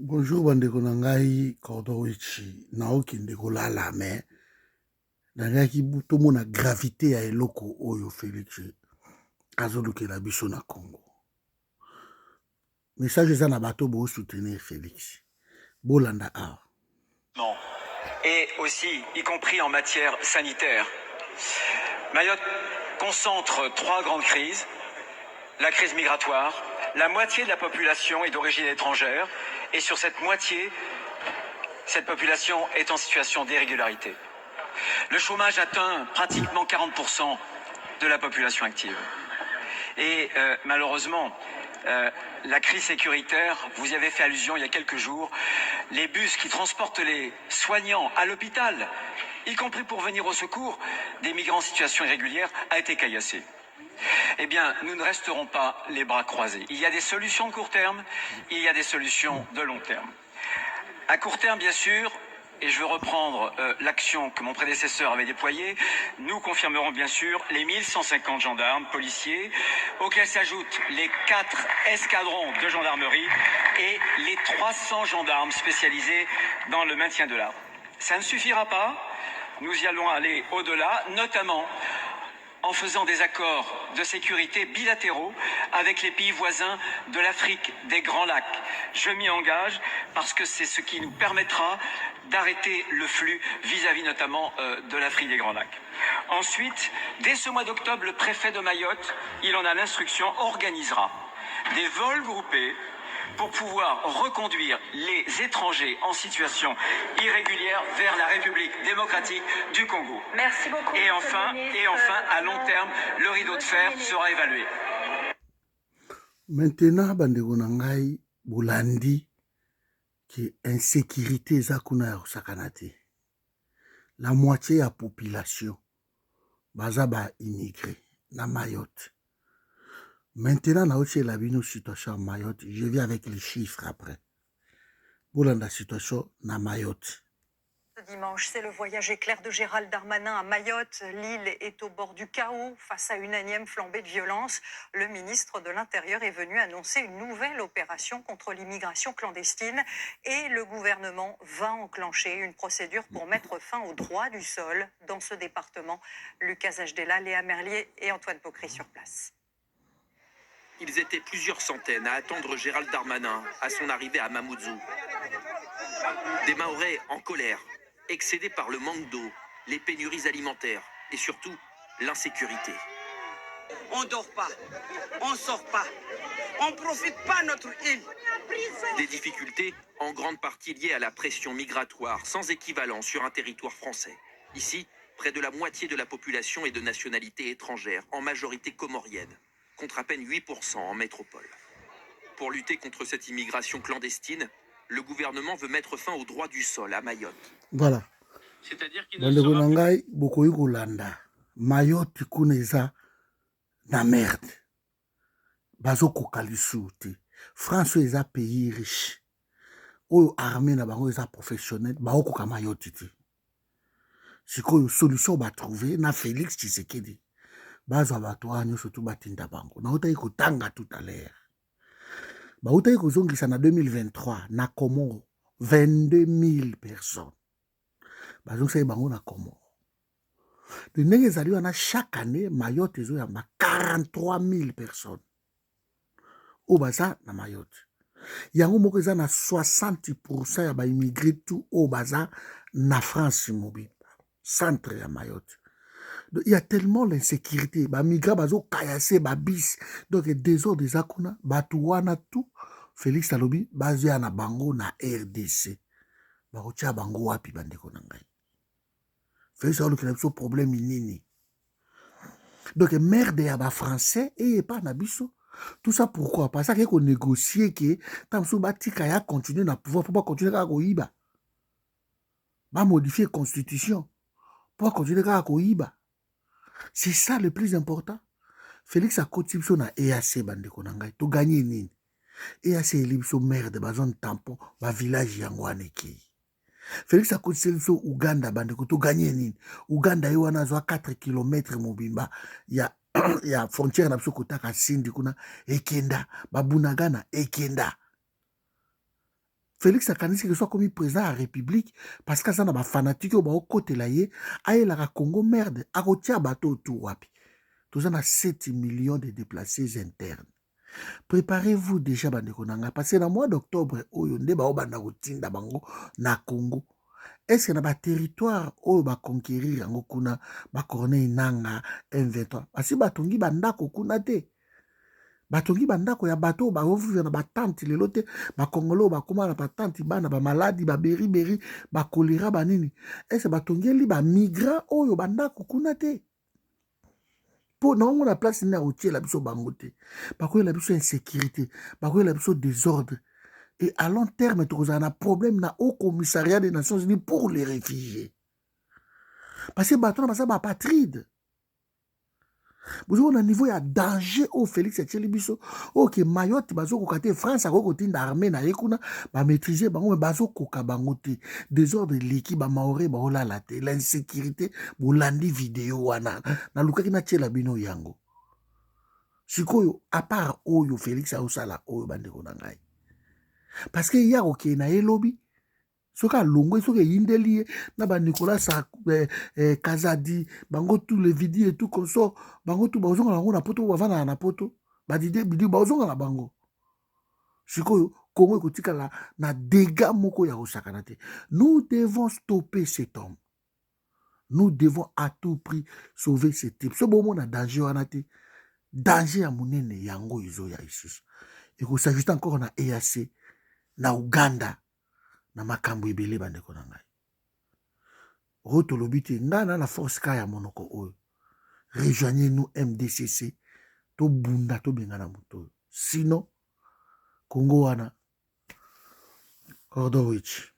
Bonjour bandeko na ngai Kordowichi naokende kolala me nangaki tomona gravité ya eloko oyo Félix azolukela biso na Congo. Message eza na bato bo soutenir Félix. Bolanda a. Non. Et aussi, y compris en matière sanitaire. Mayotte concentre trois grandes crises. La crise migratoire, la moitié de la population est d'origine étrangère, et sur cette moitié, cette population est en situation d'irrégularité. Le chômage atteint pratiquement 40% de la population active. Et malheureusement, la crise sécuritaire, vous y avez fait allusion il y a quelques jours, les bus qui transportent les soignants à l'hôpital, y compris pour venir au secours des migrants en situation irrégulière, a été caillassé. Eh bien, nous ne resterons pas les bras croisés. Il y a des solutions de court terme, il y a des solutions de long terme. À court terme, bien sûr, et je veux reprendre l'action que mon prédécesseur avait déployée, nous confirmerons bien sûr les 1150 gendarmes, policiers, auxquels s'ajoutent les 4 escadrons de gendarmerie et les 300 gendarmes spécialisés dans le maintien de l'ordre. Ça ne suffira pas, nous y allons aller au-delà, notamment en faisant des accords de sécurité bilatéraux avec les pays voisins de l'Afrique des Grands Lacs. Je m'y engage parce que c'est ce qui nous permettra d'arrêter le flux vis-à-vis notamment de l'Afrique des Grands Lacs. Ensuite, dès ce mois d'octobre, le préfet de Mayotte, il en a l'instruction, organisera des vols groupés pour pouvoir reconduire les étrangers en situation irrégulière vers la République démocratique du Congo. Merci beaucoup. Et enfin, à long terme, le rideau de fer sera évalué. Maintenant, bandeko na ngai bolandi que insécurité eza kuna ya kosakana te. La moitié ya population baza ba immigré na Mayotte. Maintenant, na aussi la situation à Mayotte. Je viens avec les chiffres après. Pour la situation à Mayotte. Ce dimanche, c'est le voyage éclair de Gérald Darmanin à Mayotte. L'île est au bord du chaos face à une énième flambée de violence. Le ministre de l'Intérieur est venu annoncer une nouvelle opération contre l'immigration clandestine et le gouvernement va enclencher une procédure pour mettre fin au droit du sol dans ce département. Lucas Ajdela, Léa Merlier et Antoine Pocry sur place. Ils étaient plusieurs centaines à attendre Gérald Darmanin à son arrivée à Mamoudzou. Des Mahorais en colère, excédés par le manque d'eau, les pénuries alimentaires et surtout l'insécurité. On ne dort pas, on ne sort pas, on ne profite pas de notre île. Des difficultés en grande partie liées à la pression migratoire sans équivalent sur un territoire français. Ici, près de la moitié de la population est de nationalité étrangère, en majorité comorienne, contre à peine 8% en métropole. Pour lutter contre cette immigration clandestine, le gouvernement veut mettre fin au droit du sol à Mayotte. Voilà. C'est-à-dire qu'il ne sera plus... Bokoyi kolanda. Mayotte kuneza na merde. Bazo kokalisu te. France est un pays riche. Oyo armée na bango eza professionnel, ba okoka Mayotte te. Sikoyo solution ba trouver na Félix Tshisekedi. Bazo bato anyo surtout batinda bango. Na ota ikotanga tout à l'heure. Bautaki kozongisa na 2023 na Comoro 22 000 personnes. Bazongisa bango na Comoro. De ndenge ezali wana chaque année Mayotte ezoyamba 43 000 personnes. O baza na Mayotte. Yango moko eza na 60% ya ba immigré tout o baza na France mobile. Centre ya Mayotte. Donc, il y a tellement l'insécurité. Ba migrants bazo kayase ba bis. Donc désordre des akuna batuwana tout. Félix Alobi bazia na bango na RDC. Barotia bango wapi bandeko na ngai. Félix Alobi na biso problème nini. Donc merde ya ba français et pas na biso. Tout ça pourquoi? Parce qu'il faut négocier que tant que batika ya continuer na pouvoir, faut pas continuer à koiba. Ba modifier constitution. Pour continuer à koiba. C'est ça le plus important. Félix a continué na EAC bandeko na ngai. To gagner nini? EAC elibso merde bazon tampon ba village yango aneki. Félix a continué so Uganda bandeko to gagner nini? Uganda yo wana zo 4 km mobimba ya ya frontière na biso kotaka Sindi kuna ekenda babunagana ekenda. Félix akanisi que soit comme président de la République parce que ça n'a pas fanatique au côté là aye la Congo merde a retia bateau autour wapi. Tous on a 7 millions de déplacés internes. Préparez-vous déjà bandeko nanga parce que dans le mois d'octobre oyo nde ba obanda kotinda bango na Congo. Est-ce que na ba territoire oyo ba conquérir yango kuna ba Corneille Nanga M23 parce que batongi bandako kuna te. Batongi bandako ya bato ba vivre na batante lelo te ba Congolo ba koma na batante bana ba maladi ba beri ba choléra ba nini. Est-ce batongi li ba migrant oyo bandako kuna te. Po na on a place na routier la biso bangote. Ba ko la biso insécurité, ba ko la biso désordre. Et à long terme, tu as un problème na au commissariat des Nations Unies pour les réfugiés. Parce que bateau na ba patride. Vous avez un niveau de danger au Félix Etchelibiso. Ok, Mayotte, bazo kokate France, a kokote d'armée na yekuna, ba maîtriser, ba bazo koka bangote. Désordre l'équipe, ba maoré, ba ola late, l'insécurité, bolandi vidéo wana. Na lukaki na tchela bino yango. Sikoyo, à part oyo Félix a osala oyo bandeko na ngai. Parce que ya ok na elobi. Soka longo soka yindeli na ba Nicolas Kazadi bango tous les vidéos et tout comme ça bango tout bazonga nango na poto bavana na poto ba dide bidi bazonga na bango sikoyo Congo ekotika na dégâts moko ya osakana te. Nous devons stopper cet homme. Nous devons à tout prix sauver ce type. Ce bon na danger wana te. Danger ya munene yango izo ya isusu. Et ko s'ajuste encore na EAC na Uganda. Na makambo ebele bandeko na ngai. Roto lobite ngana na force ka ya monoko oyo. Rejoignez-nous MDCC. To bunda to bengana moto. Sinon Congo wana Ordowich.